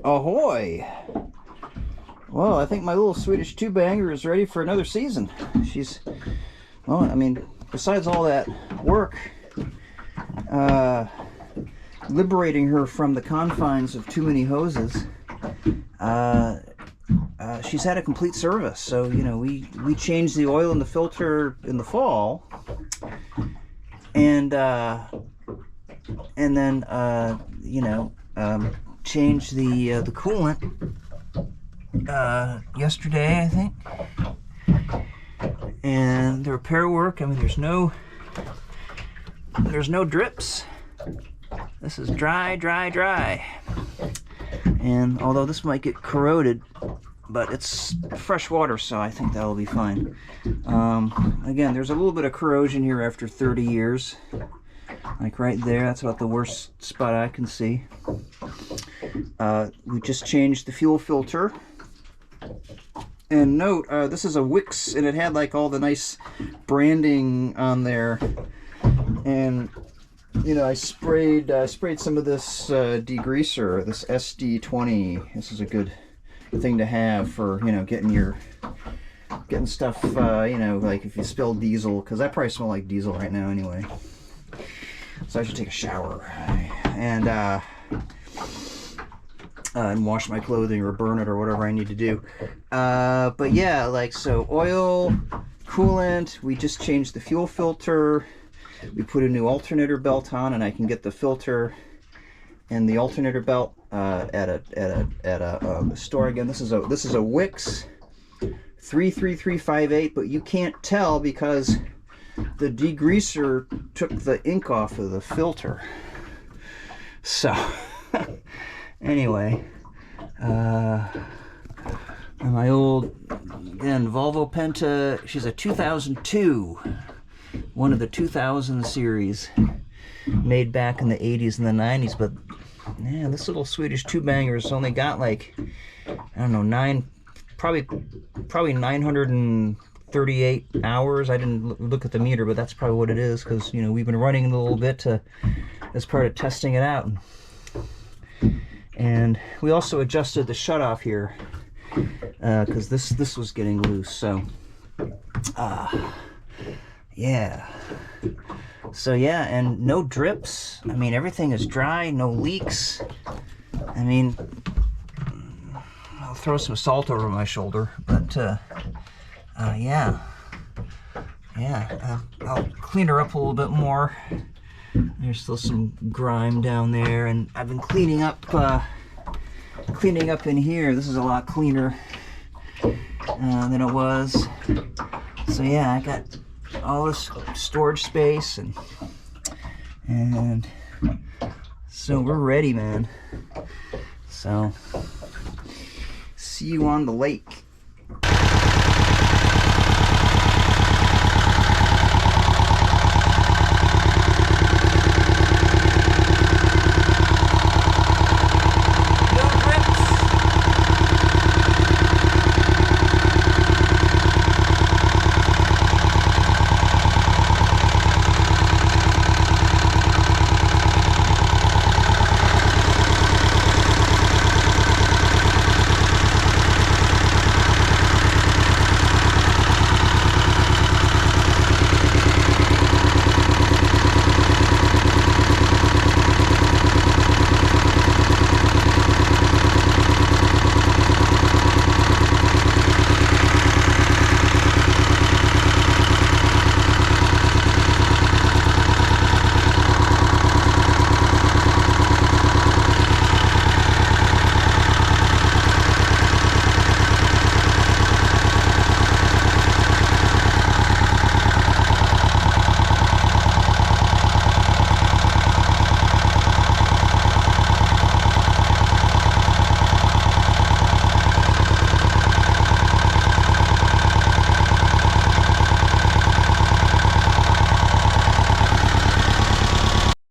Ahoy! Well, I think my little Swedish two-banger is ready for another season. She's, well, I mean, besides all that work, liberating her from the confines of too many hoses, she's had a complete service. So, you know, we changed the oil in the filter in the fall, and then, you know, changed the coolant yesterday, I think. And the repair work, I mean, there's no drips. This is dry, dry, dry. And although this might get corroded, but it's fresh water, so I think that'll be fine. Again, there's a little bit of corrosion here after 30 years. Like right there, that's about the worst spot I can see. We just changed the fuel filter. And note, this is a Wix, and it had like all the nice branding on there. And you know, I sprayed some of this degreaser, this SD20. This is a good thing to have for, you know, getting stuff, you know, like if you spill diesel, because I probably smell like diesel right now anyway. So I should take a shower and wash my clothing or burn it or whatever I need to do. But yeah, like, so oil, coolant, we just changed the fuel filter. We put a new alternator belt on, and I can get the filter and the alternator belt at a store. Again, this is a Wix 33358, but you can't tell because the degreaser took the ink off of the filter. So anyway, my old, again, Volvo Penta, she's a 2002, one of the 2000 series, made back in the 80s and the 90s. But yeah, this little Swedish two-banger's only got like, I don't know, probably 938 hours. I didn't look at the meter, but that's probably what it is, because, you know, we've been running a little bit as part of testing it out. And we also adjusted the shutoff here because this was getting loose. So yeah, so yeah, and no drips. I mean, everything is dry, no leaks. I mean, I'll throw some salt over my shoulder, but yeah, I'll clean her up a little bit more. There's still some grime down there, and I've been cleaning up in here. This is a lot cleaner than it was. So yeah, I got all this storage space, and so we're ready, man. So see you on the lake.